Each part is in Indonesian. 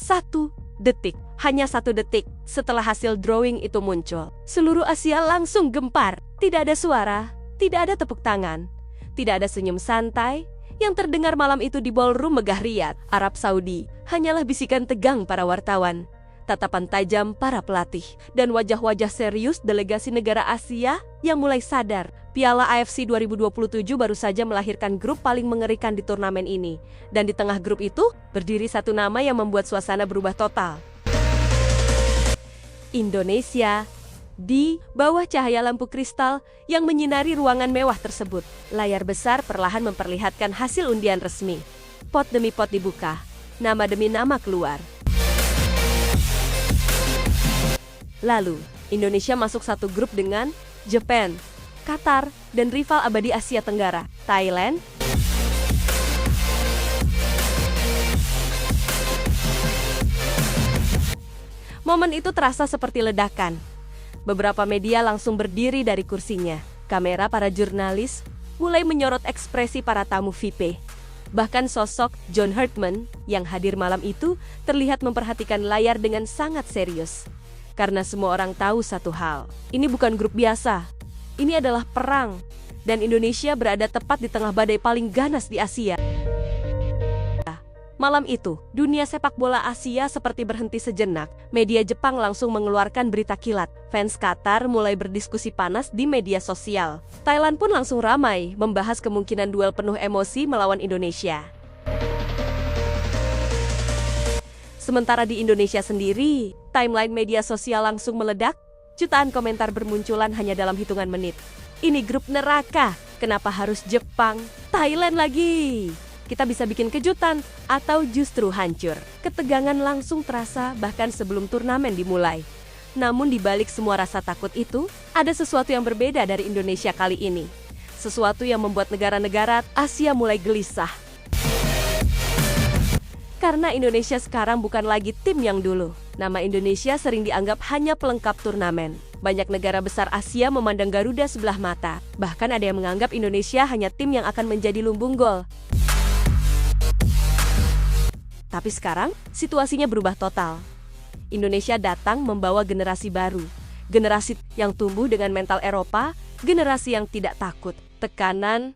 1 detik. Hanya 1 detik setelah hasil drawing itu muncul, seluruh Asia langsung gempar. Tidak ada suara, tidak ada tepuk tangan, tidak ada senyum santai. Yang terdengar malam itu di ballroom megah Riyadh, Arab Saudi, hanyalah bisikan tegang para wartawan, tatapan tajam para pelatih, dan wajah-wajah serius delegasi negara Asia yang mulai sadar Piala AFC 2027 baru saja melahirkan grup paling mengerikan di turnamen ini. Dan di tengah grup itu, berdiri satu nama yang membuat suasana berubah total. Indonesia. Di bawah cahaya lampu kristal yang menyinari ruangan mewah tersebut, layar besar perlahan memperlihatkan hasil undian resmi. Pot demi pot dibuka, nama demi nama keluar. Lalu, Indonesia masuk satu grup dengan Jepang, Qatar, dan rival abadi Asia Tenggara, Thailand. Momen itu terasa seperti ledakan. Beberapa media langsung berdiri dari kursinya. Kamera para jurnalis mulai menyorot ekspresi para tamu VIP. Bahkan sosok John Hartman yang hadir malam itu terlihat memperhatikan layar dengan sangat serius. Karena semua orang tahu satu hal, ini bukan grup biasa. Ini adalah perang, dan Indonesia berada tepat di tengah badai paling ganas di Asia. Malam itu, dunia sepak bola Asia seperti berhenti sejenak. Media Jepang langsung mengeluarkan berita kilat. Fans Qatar mulai berdiskusi panas di media sosial. Thailand pun langsung ramai membahas kemungkinan duel penuh emosi melawan Indonesia. Sementara di Indonesia sendiri, timeline media sosial langsung meledak. Jutaan komentar bermunculan hanya dalam hitungan menit. Ini grup neraka, kenapa harus Jepang, Thailand lagi? Kita bisa bikin kejutan atau justru hancur. Ketegangan langsung terasa bahkan sebelum turnamen dimulai. Namun di balik semua rasa takut itu, ada sesuatu yang berbeda dari Indonesia kali ini. Sesuatu yang membuat negara-negara Asia mulai gelisah. Karena Indonesia sekarang bukan lagi tim yang dulu. Nama Indonesia sering dianggap hanya pelengkap turnamen. Banyak negara besar Asia memandang Garuda sebelah mata. Bahkan ada yang menganggap Indonesia hanya tim yang akan menjadi lumbung gol. Tapi sekarang, situasinya berubah total. Indonesia datang membawa generasi baru. Generasi yang tumbuh dengan mental Eropa, generasi yang tidak takut, tekanan,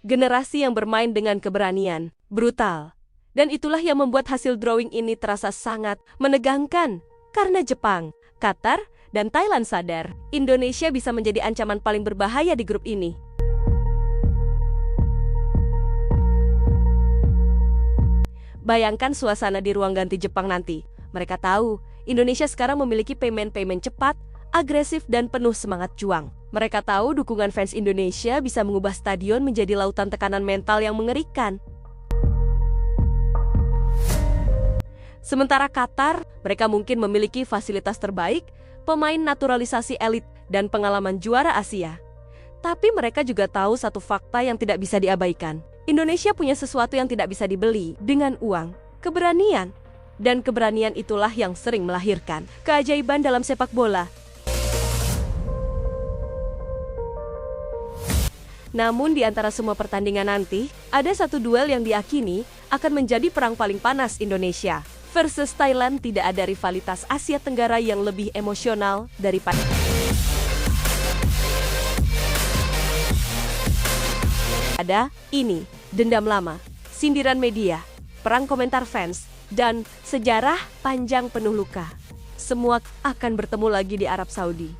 generasi yang bermain dengan keberanian, brutal. Dan itulah yang membuat hasil drawing ini terasa sangat menegangkan. Karena Jepang, Qatar, dan Thailand sadar, Indonesia bisa menjadi ancaman paling berbahaya di grup ini. Bayangkan suasana di ruang ganti Jepang nanti. Mereka tahu, Indonesia sekarang memiliki pemain-pemain cepat, agresif, dan penuh semangat juang. Mereka tahu dukungan fans Indonesia bisa mengubah stadion menjadi lautan tekanan mental yang mengerikan. Sementara Qatar, mereka mungkin memiliki fasilitas terbaik, pemain naturalisasi elit, dan pengalaman juara Asia. Tapi mereka juga tahu satu fakta yang tidak bisa diabaikan. Indonesia punya sesuatu yang tidak bisa dibeli dengan uang, keberanian. Dan keberanian itulah yang sering melahirkan keajaiban dalam sepak bola. Namun di antara semua pertandingan nanti, ada satu duel yang diyakini akan menjadi perang paling panas Indonesia versus Thailand. Tidak ada rivalitas Asia Tenggara yang lebih emosional daripada ini. Dendam lama, sindiran media, perang komentar fans, dan sejarah panjang penuh luka. Semua akan bertemu lagi di Arab Saudi.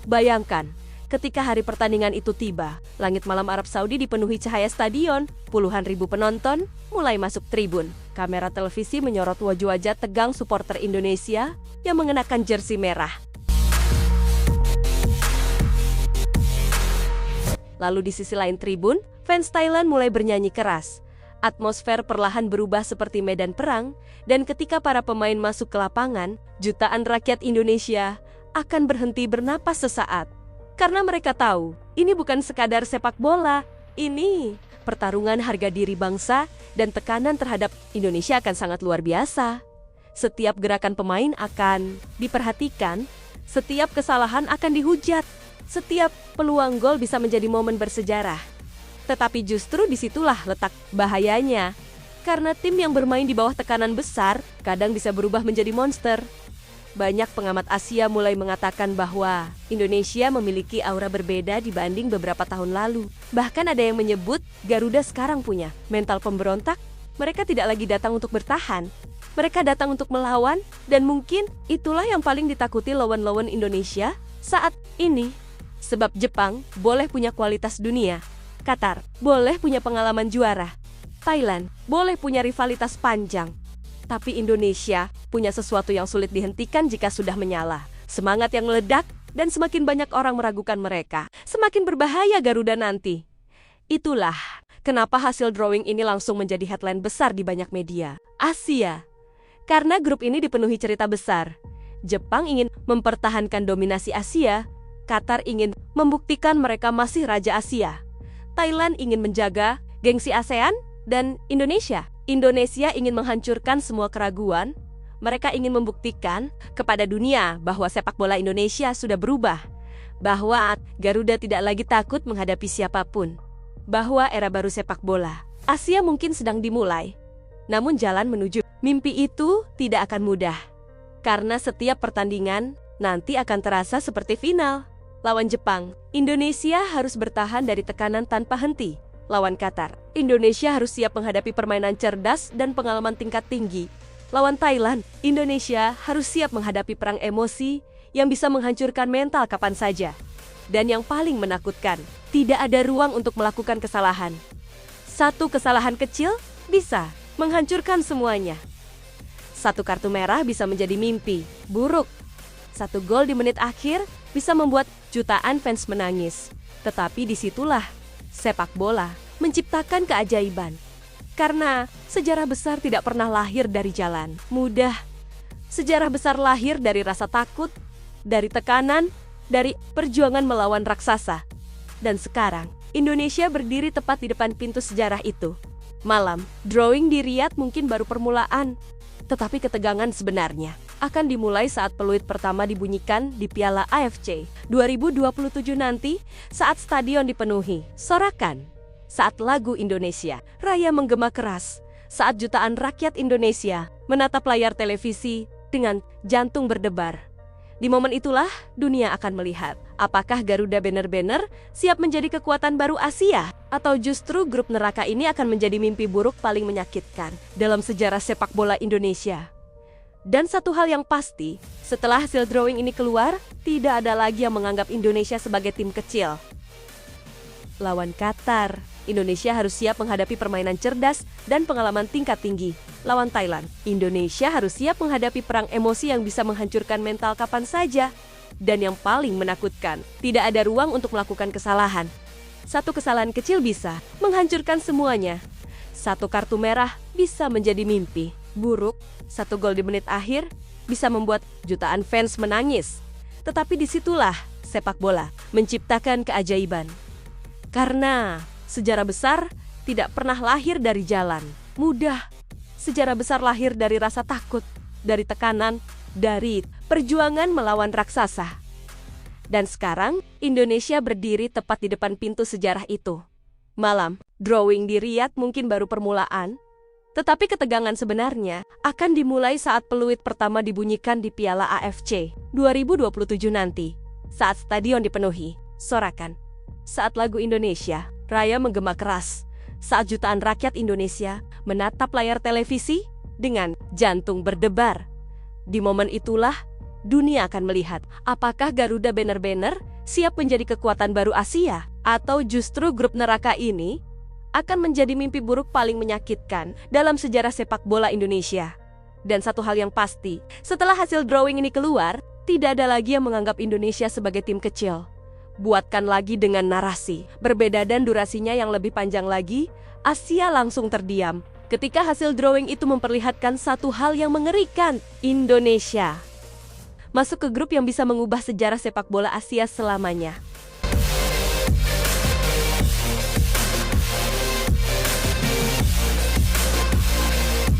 Bayangkan, ketika hari pertandingan itu tiba, langit malam Arab Saudi dipenuhi cahaya stadion, puluhan ribu penonton mulai masuk tribun. Kamera televisi menyorot wajah-wajah tegang supporter Indonesia yang mengenakan jersey merah. Lalu di sisi lain tribun, fans Thailand mulai bernyanyi keras. Atmosfer perlahan berubah seperti medan perang, dan ketika para pemain masuk ke lapangan, jutaan rakyat Indonesia akan berhenti bernapas sesaat. Karena mereka tahu, ini bukan sekadar sepak bola, ini pertarungan harga diri bangsa, dan tekanan terhadap Indonesia akan sangat luar biasa. Setiap gerakan pemain akan diperhatikan, setiap kesalahan akan dihujat. Setiap peluang gol bisa menjadi momen bersejarah. Tetapi justru disitulah letak bahayanya. Karena tim yang bermain di bawah tekanan besar kadang bisa berubah menjadi monster. Banyak pengamat Asia mulai mengatakan bahwa Indonesia memiliki aura berbeda dibanding beberapa tahun lalu. Bahkan ada yang menyebut Garuda sekarang punya mental pemberontak. Mereka tidak lagi datang untuk bertahan. Mereka datang untuk melawan, dan mungkin itulah yang paling ditakuti lawan-lawan Indonesia saat ini. Sebab Jepang boleh punya kualitas dunia, Qatar boleh punya pengalaman juara, Thailand boleh punya rivalitas panjang. Tapi Indonesia punya sesuatu yang sulit dihentikan jika sudah menyala. Semangat yang meledak, dan semakin banyak orang meragukan mereka, semakin berbahaya Garuda nanti. Itulah kenapa hasil drawing ini langsung menjadi headline besar di banyak media Asia. Karena grup ini dipenuhi cerita besar. Jepang ingin mempertahankan dominasi Asia, Qatar ingin membuktikan mereka masih Raja Asia, Thailand ingin menjaga gengsi ASEAN, dan Indonesia ingin menghancurkan semua keraguan. Mereka ingin membuktikan kepada dunia bahwa sepak bola Indonesia sudah berubah, bahwa Garuda tidak lagi takut menghadapi siapapun, bahwa era baru sepak bola Asia mungkin sedang dimulai. Namun jalan menuju mimpi itu tidak akan mudah, karena setiap pertandingan nanti akan terasa seperti final. Lawan Jepang, Indonesia harus bertahan dari tekanan tanpa henti. Lawan Qatar, Indonesia harus siap menghadapi permainan cerdas dan pengalaman tingkat tinggi. Lawan Thailand, Indonesia harus siap menghadapi perang emosi yang bisa menghancurkan mental kapan saja. Dan yang paling menakutkan, tidak ada ruang untuk melakukan kesalahan. Satu kesalahan kecil bisa menghancurkan semuanya. Satu kartu merah bisa menjadi mimpi buruk. Satu gol di menit akhir bisa membuat jutaan fans menangis. Tetapi disitulah sepak bola menciptakan keajaiban. Karena sejarah besar tidak pernah lahir dari jalan mudah. Sejarah besar lahir dari rasa takut, dari tekanan, dari perjuangan melawan raksasa. Dan sekarang, Indonesia berdiri tepat di depan pintu sejarah itu. Malam, drawing di Riyadh mungkin baru permulaan. Tetapi ketegangan sebenarnya akan dimulai saat peluit pertama dibunyikan di Piala AFC 2027 nanti, saat stadion dipenuhi sorakan, saat lagu Indonesia Raya menggema keras, saat jutaan rakyat Indonesia menatap layar televisi dengan jantung berdebar. Di momen itulah dunia akan melihat apakah Garuda benar-benar siap menjadi kekuatan baru Asia, atau justru grup neraka ini akan menjadi mimpi buruk paling menyakitkan dalam sejarah sepak bola Indonesia. Dan satu hal yang pasti, setelah hasil drawing ini keluar, tidak ada lagi yang menganggap Indonesia sebagai tim kecil. Lawan Qatar, Indonesia harus siap menghadapi permainan cerdas dan pengalaman tingkat tinggi. Lawan Thailand, Indonesia harus siap menghadapi perang emosi yang bisa menghancurkan mental kapan saja. Dan yang paling menakutkan, tidak ada ruang untuk melakukan kesalahan. Satu kesalahan kecil bisa menghancurkan semuanya. Satu kartu merah bisa menjadi mimpi buruk. Satu gol di menit akhir bisa membuat jutaan fans menangis. Tetapi disitulah sepak bola menciptakan keajaiban. Karena sejarah besar tidak pernah lahir dari jalan mudah. Sejarah besar lahir dari rasa takut, dari tekanan, dari perjuangan melawan raksasa. Dan sekarang, Indonesia berdiri tepat di depan pintu sejarah itu. Malam, drawing di Riyadh mungkin baru permulaan, tetapi ketegangan sebenarnya akan dimulai saat peluit pertama dibunyikan di Piala AFC 2027 nanti. Saat stadion dipenuhi sorakan, saat lagu Indonesia Raya menggema keras, saat jutaan rakyat Indonesia menatap layar televisi dengan jantung berdebar. Di momen itulah dunia akan melihat apakah Garuda benar-benar siap menjadi kekuatan baru Asia, atau justru grup neraka ini akan menjadi mimpi buruk paling menyakitkan dalam sejarah sepak bola Indonesia. Dan satu hal yang pasti, setelah hasil drawing ini keluar, tidak ada lagi yang menganggap Indonesia sebagai tim kecil. Buatkan lagi dengan narasi berbeda dan durasinya yang lebih panjang lagi. Asia langsung terdiam ketika hasil drawing itu memperlihatkan satu hal yang mengerikan. Indonesia masuk ke grup yang bisa mengubah sejarah sepak bola Asia selamanya.